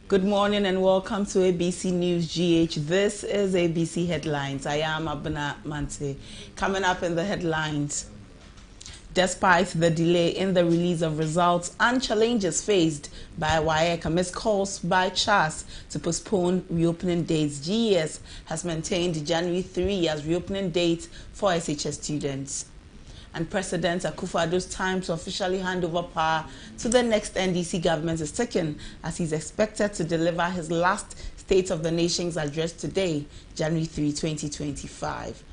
Good morning and welcome to ABC News GH. This is ABC Headlines. I am Abena Mante. Coming up in the headlines. Despite the delay in the release of results and challenges faced by WAEC amidst calls by CHAS to postpone reopening dates, GES has maintained January 3 as reopening date for SHS students. And President Akufo-Addo's time to officially hand over power to the next NDC government is ticking as he's expected to deliver his last State of the Nation's address today, January 3, 2025.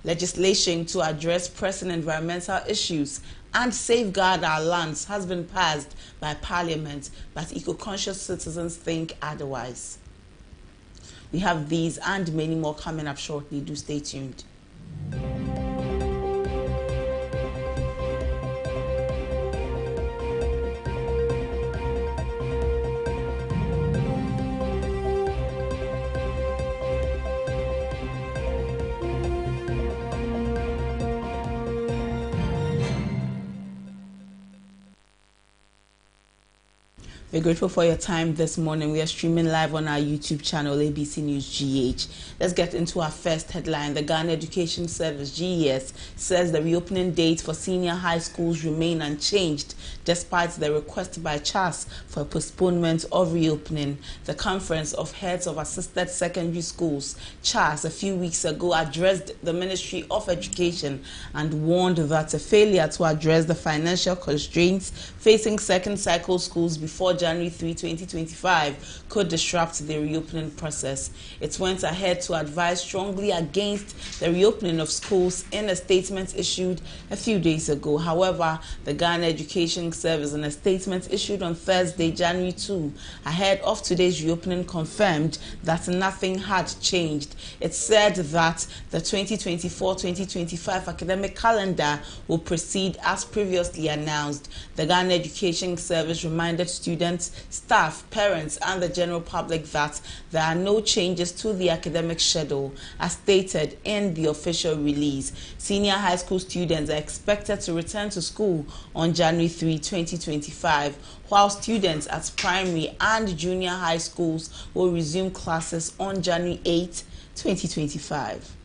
Legislation to address pressing environmental issues and safeguard our lands has been passed by Parliament, but eco-conscious citizens think otherwise. We have these and many more coming up shortly. Do stay tuned. We're grateful for your time this morning. We are streaming live on our YouTube channel, ABC News GH. Let's get into our first headline. The Ghana Education Service, GES, says the reopening date for senior high schools remain unchanged despite the request by CHAS for a postponement of reopening. The Conference of Heads of Assisted Secondary Schools, CHAS, a few weeks ago addressed the Ministry of Education and warned that a failure to address the financial constraints facing second cycle schools before January 3, 2025 could disrupt the reopening process. It went ahead to advise strongly against the reopening of schools in a statement issued a few days ago. However, the Ghana Education Service, in a statement issued on Thursday, January 2, ahead of today's reopening, confirmed that nothing had changed. It said that the 2024-2025 academic calendar will proceed as previously announced. The Ghana Education Service reminded students, staff, parents, and the general public that there are no changes to the academic schedule as stated in the official release. Senior high school students are expected to return to school on January 3, 2025, while students at primary and junior high schools will resume classes on January 8, 2025.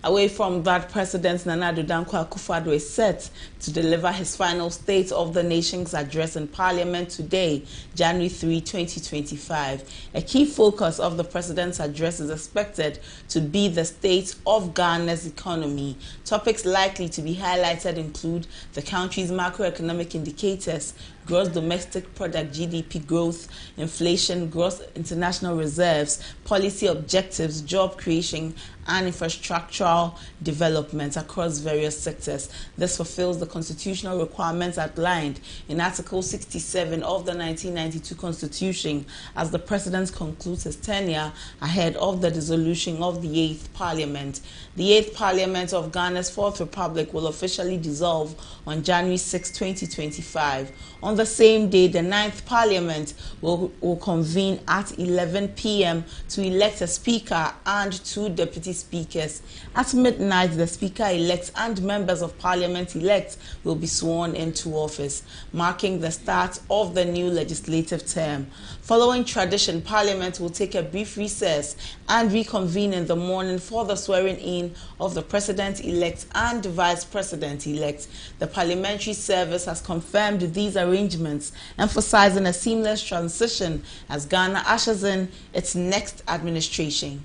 Away from that, President Nana Addo Dankwa Akufo-Addo is set to deliver his final State of the Nation's address in Parliament today, January 3, 2025. A key focus of the President's address is expected to be the state of Ghana's economy. Topics likely to be highlighted include the country's macroeconomic indicators, gross domestic product (GDP) growth, inflation, gross international reserves, policy objectives, job creation, and infrastructural development across various sectors. This fulfills the constitutional requirements outlined in Article 67 of the 1992 Constitution as the President concludes his tenure ahead of the dissolution of the 8th Parliament. The 8th Parliament of Ghana's 4th Republic will officially dissolve on January 6, 2025. On the same day, the 9th Parliament will convene at 11 p.m. to elect a Speaker and 2 Deputy Speakers. At midnight, the Speaker-elect and members of Parliament-elect will be sworn into office, marking the start of the new legislative term. Following tradition, Parliament will take a brief recess and reconvene in the morning for the swearing-in of the President-elect and Vice President-elect. The Parliamentary Service has confirmed these arrangements, emphasizing a seamless transition as Ghana ushers in its next administration.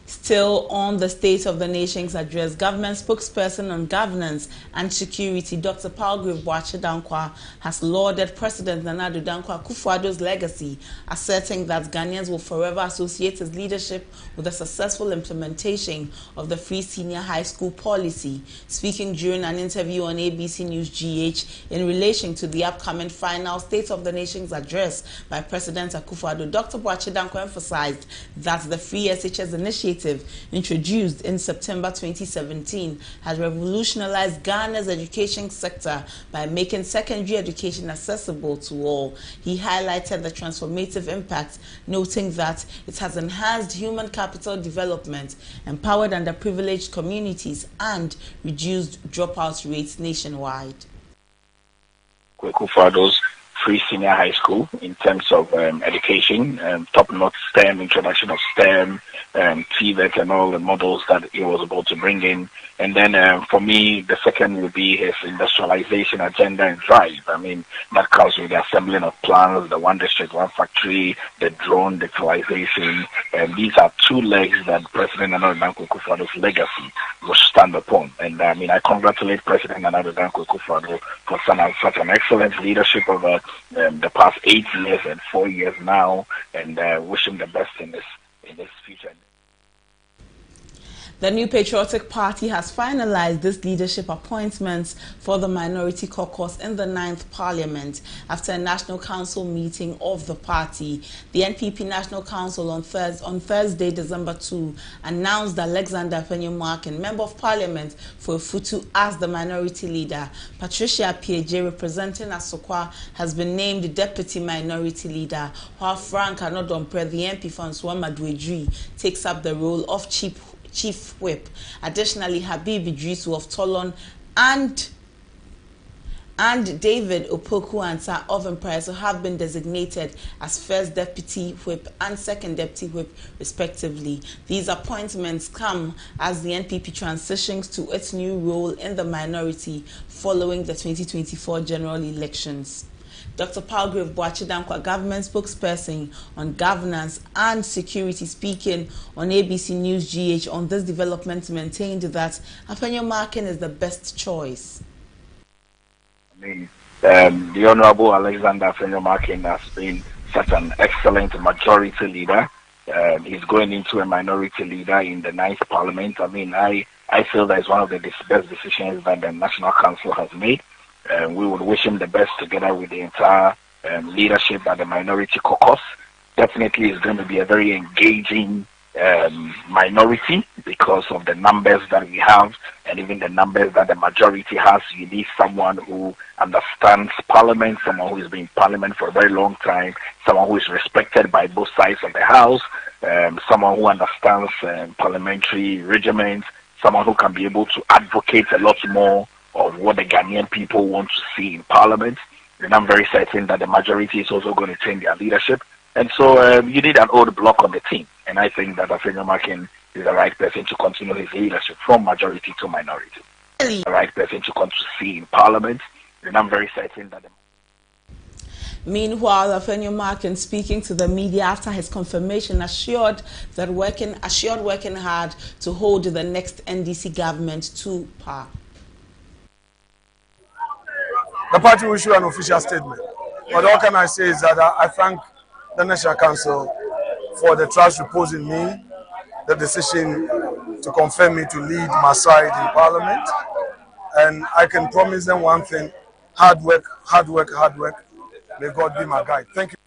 Still on the State of the Nation's address, government spokesperson on governance and security, Dr. Palgrave Boakye Dankwa, has lauded President Nana Addo Dankwa Akufo-Addo's legacy, asserting that Ghanaians will forever associate his leadership with the successful implementation of the free senior high school policy. Speaking during an interview on ABC News GH in relation to the upcoming final State of the Nation's address by President Akufo-Addo, Dr. Boakye Dankwa emphasized that the free SHS initiative initiative introduced in September 2017 has revolutionized Ghana's education sector by making secondary education accessible to all. He highlighted the transformative impact, noting that it has enhanced human capital development, empowered underprivileged communities, and reduced dropout rates nationwide. Kufuor's free senior high school in terms of education, top-notch STEM, introduction of STEM, TVET and all the models that he was about to bring in. And then for me, the second would be his industrialization agenda and drive. I mean, that comes with the assembling of plans, the one district, one factory, the drone digitalization. And these are two legs that President Nana Addo Dankwa Akufo-Addo's legacy will stand upon. And I mean, I congratulate President Nana Addo Dankwa Akufo-Addo for such an excellent leadership over the past 8 years and 4 years now, and wish him the best in his future. The New Patriotic Party has finalized its leadership appointments for the Minority Caucus in the 9th Parliament after a National Council meeting of the party. The NPP National Council on Thursday, December 2, announced that Alexander Afenyo-Markin, Member of Parliament for Futu, as the Minority Leader. Patricia Pieje, representing Asokwa, has been named Deputy Minority Leader, while Frank Anodompre, the MP for Nsawam-Adoedri, takes up the role of Chief Whip. Additionally, Habib Idrisu of Tolon and David Opoku-Ansah of Mpreso have been designated as First Deputy Whip and Second Deputy Whip, respectively. These appointments come as the NPP transitions to its new role in the minority following the 2024 general elections. Dr. Palgrave Boakye Dankwa, government spokesperson on governance and security, speaking on ABC News GH on this development, maintained that Afenyo-Markin is the best choice. I mean, the Honorable Alexander Afenyo-Markin has been such an excellent majority leader. He's going into a minority leader in the 9th Parliament. I mean, I feel that it's one of the best decisions that the National Council has made. We would wish him the best together with the entire leadership at the Minority Caucus. Definitely it's going to be a very engaging minority because of the numbers that we have and even the numbers that the majority has. You need someone who understands Parliament, someone who has been in Parliament for a very long time, someone who is respected by both sides of the House, someone who understands parliamentary regiments, someone who can be able to advocate a lot more of what the Ghanaian people want to see in Parliament. And I'm very certain that the majority is also going to change their leadership. And so you need an old block on the team. And I think that Afenyo-Markin is the right person to continue his leadership from majority to minority. The right person to see in Parliament. And I'm very certain that Meanwhile, Afenyo-Markin, speaking to the media after his confirmation, assured working hard to hold the next NDC government to power. The party will issue an official statement. But all can I say is that I thank the National Council for the trust reposed in me, the decision to confirm me to lead my side in Parliament. And I can promise them one thing: hard work, hard work, hard work. May God be my guide. Thank you.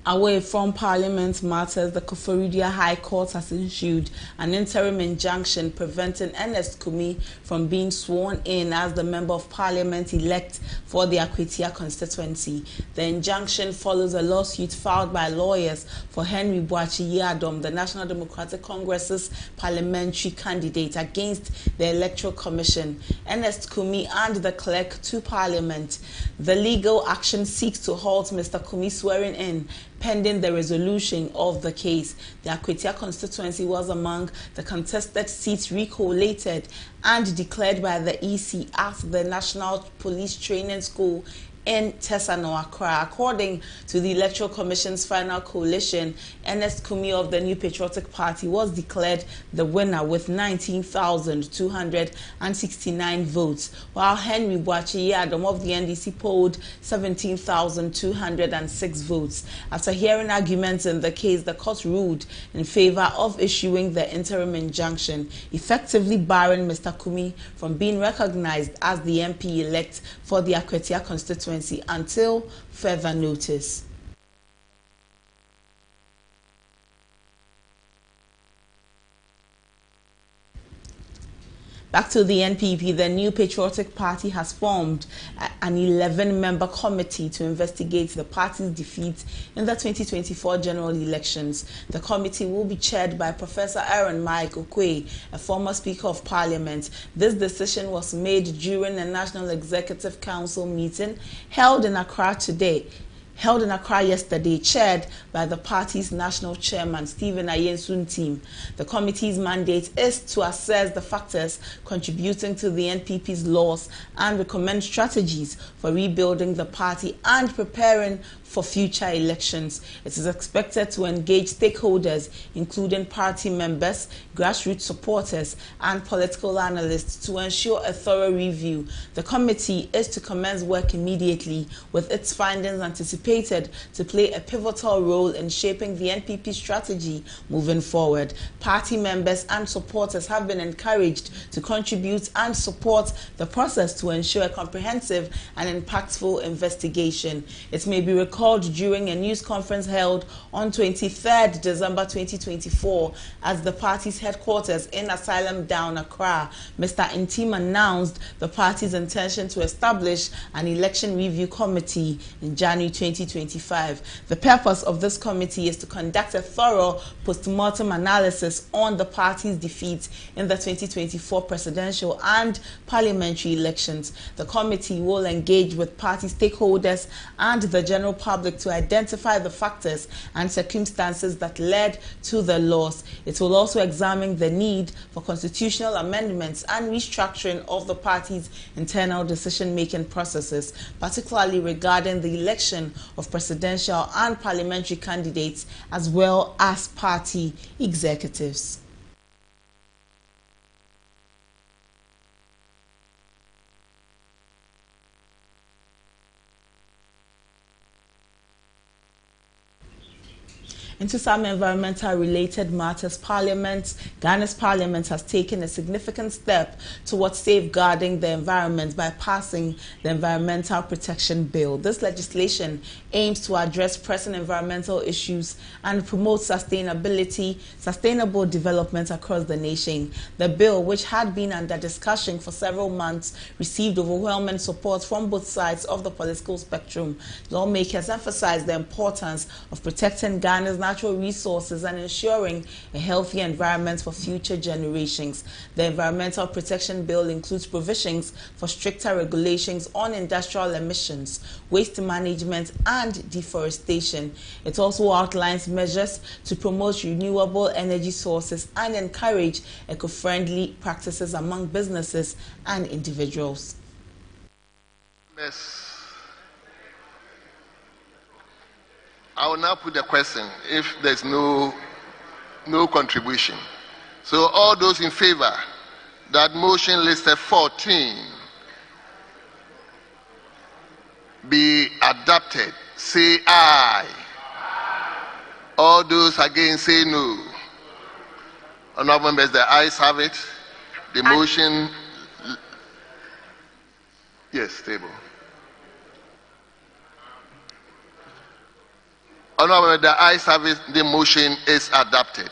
Away from Parliament matters, the Koforidua High Court has issued an interim injunction preventing Ernest Kumi from being sworn in as the Member of Parliament elect for the Akwetia constituency. The injunction follows a lawsuit filed by lawyers for Henry Boakye Yiadom, the National Democratic Congress's parliamentary candidate, against the Electoral Commission, Ernest Kumi, and the clerk to Parliament. The legal action seeks to halt Mr. Kumi's swearing in pending the resolution of the case. The Akwetia constituency was among the contested seats recollated and declared by the EC at the National Police Training School in Tesano, Accra. According to the Electoral Commission's final coalition, Ernest Kumi of the New Patriotic Party was declared the winner with 19,269 votes, while Henry Boakye Yiadom of the NDC polled 17,206 votes. After hearing arguments in the case, the court ruled in favor of issuing the interim injunction, effectively barring Mr. Kumi from being recognized as the MP-elect for the Akwetia constituency until further notice. Back to the NPP, the New Patriotic Party has formed an 11-member committee to investigate the party's defeat in the 2024 general elections. The committee will be chaired by Professor Aaron Mike Okoye, a former Speaker of Parliament. This decision was made during a National Executive Council meeting held in Accra yesterday, chaired by the party's national chairman, Stephen Ayensun team. The committee's mandate is to assess the factors contributing to the NPP's loss and recommend strategies for rebuilding the party and preparing for future elections. It is expected to engage stakeholders, including party members, grassroots supporters, and political analysts to ensure a thorough review. The committee is to commence work immediately, with its findings anticipated to play a pivotal role in shaping the NPP strategy moving forward. Party members and supporters have been encouraged to contribute and support the process to ensure a comprehensive and impactful investigation. It may be recalled during a news conference held on 23rd December 2024 as the party's headquarters in Asylum Down, Accra, Mr. Ntim announced the party's intention to establish an election review committee in January 2025. The purpose of this committee is to conduct a thorough post-mortem analysis on the party's defeat in the 2024 presidential and parliamentary elections. The committee will engage with party stakeholders and the general public to identify the factors and circumstances that led to the loss. It will also examine the need for constitutional amendments and restructuring of the party's internal decision-making processes, particularly regarding the election of presidential and parliamentary candidates, as well as party executives. Into some environmental-related matters, Ghana's Parliament has taken a significant step towards safeguarding the environment by passing the Environmental Protection Bill. This legislation aims to address pressing environmental issues and promote sustainable development across the nation. The bill, which had been under discussion for several months, received overwhelming support from both sides of the political spectrum. Lawmakers emphasized the importance of protecting Ghana's natural resources and ensuring a healthy environment for future generations. The Environmental Protection Bill includes provisions for stricter regulations on industrial emissions, waste management, and deforestation. It also outlines measures to promote renewable energy sources and encourage eco-friendly practices among businesses and individuals. Yes. I will now put the question if there's no contribution. So all those in favor that motion listed 14 be adopted, say aye. All those against say no. Honorable members, the ayes have it. The motion, yes, table. Honorable, the ayes have it. The motion is adopted.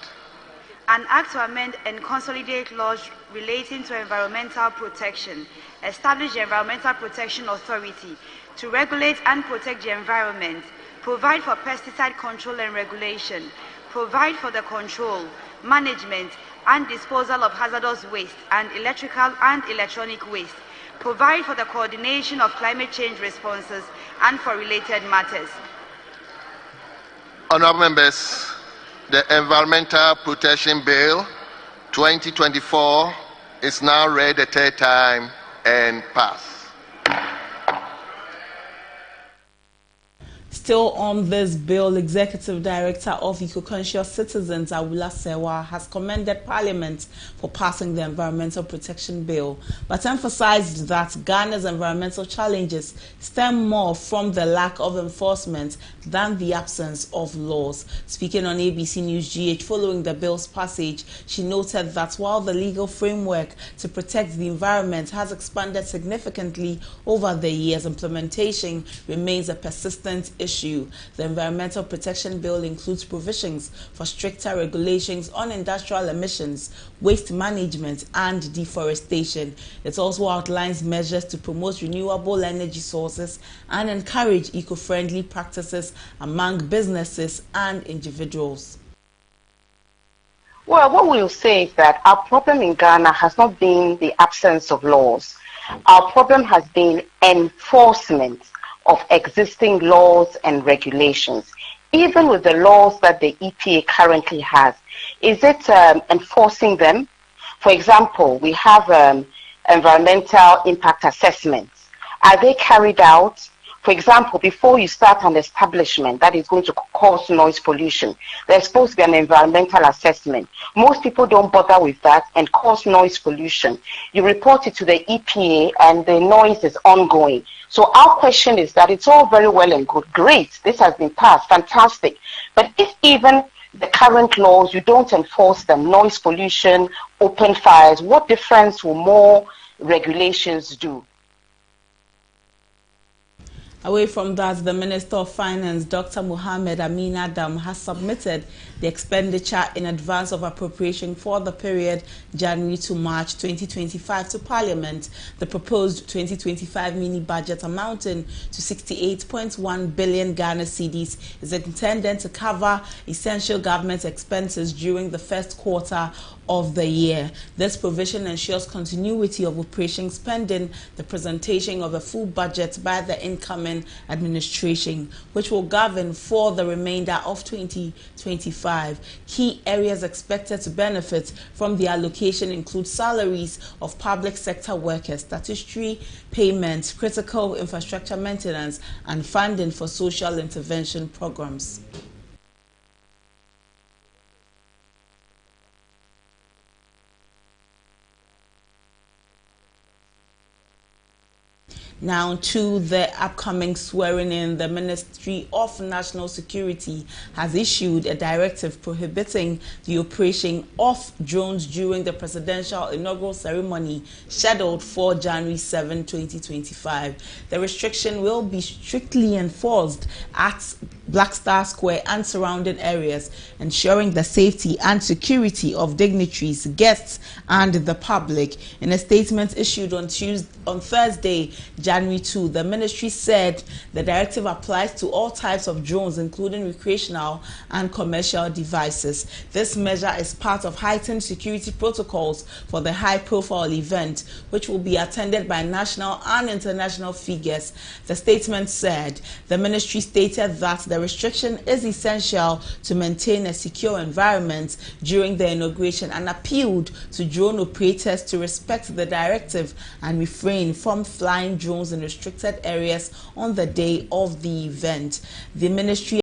An act to amend and consolidate laws relating to environmental protection, establish the Environmental Protection Authority to regulate and protect the environment, provide for pesticide control and regulation, provide for the control, management, and disposal of hazardous waste and electrical and electronic waste, provide for the coordination of climate change responses and for related matters. Honorable members, the Environmental Protection Bill 2024 is now read a third time and passed. Still on this bill, Executive Director of Eco-Conscious Citizens, Awula Sewa, has commended Parliament for passing the Environmental Protection Bill, but emphasized that Ghana's environmental challenges stem more from the lack of enforcement than the absence of laws. Speaking on ABC News GH following the bill's passage, she noted that while the legal framework to protect the environment has expanded significantly over the years, implementation remains a persistent issue issue. The Environmental Protection Bill includes provisions for stricter regulations on industrial emissions, waste management, and deforestation. It also outlines measures to promote renewable energy sources and encourage eco-friendly practices among businesses and individuals. Well, what we'll say is that our problem in Ghana has not been the absence of laws. Our problem has been enforcement of existing laws and regulations. Even with the laws that the EPA currently has, is it enforcing them? For example, we have environmental impact assessments. Are they carried out? For example, before you start an establishment that is going to cause noise pollution, there's supposed to be an environmental assessment. Most people don't bother with that and cause noise pollution. You report it to the EPA and the noise is ongoing. So our question is that it's all very well and good. Great, this has been passed, fantastic. But if even the current laws, you don't enforce them, noise pollution, open fires, what difference will more regulations do? Away from that, the Minister of Finance, Dr. Mohammed Amin Adam, has submitted the expenditure in advance of appropriation for the period January to March 2025 to Parliament. The proposed 2025 mini-budget amounting to 68.1 billion Ghana cedis is intended to cover essential government expenses during the first quarter of the year. This provision ensures continuity of operations pending the presentation of a full budget by the incoming administration, which will govern for the remainder of 2025. Key areas expected to benefit from the allocation include salaries of public sector workers, statutory payments, critical infrastructure maintenance, and funding for social intervention programs. Now to the upcoming swearing in, the Ministry of National Security has issued a directive prohibiting the operation of drones during the presidential inaugural ceremony scheduled for January 7, 2025. The restriction will be strictly enforced at Black Star Square and surrounding areas, ensuring the safety and security of dignitaries, guests, and the public. In a statement issued on Thursday, January 2, the ministry said the directive applies to all types of drones, including recreational and commercial devices. This measure is part of heightened security protocols for the high-profile event, which will be attended by national and international figures. The statement said the ministry stated that the restriction is essential to maintain a secure environment during the inauguration and appealed to drone operators to respect the directive and refrain from flying drones in restricted areas on the day of the event. The ministry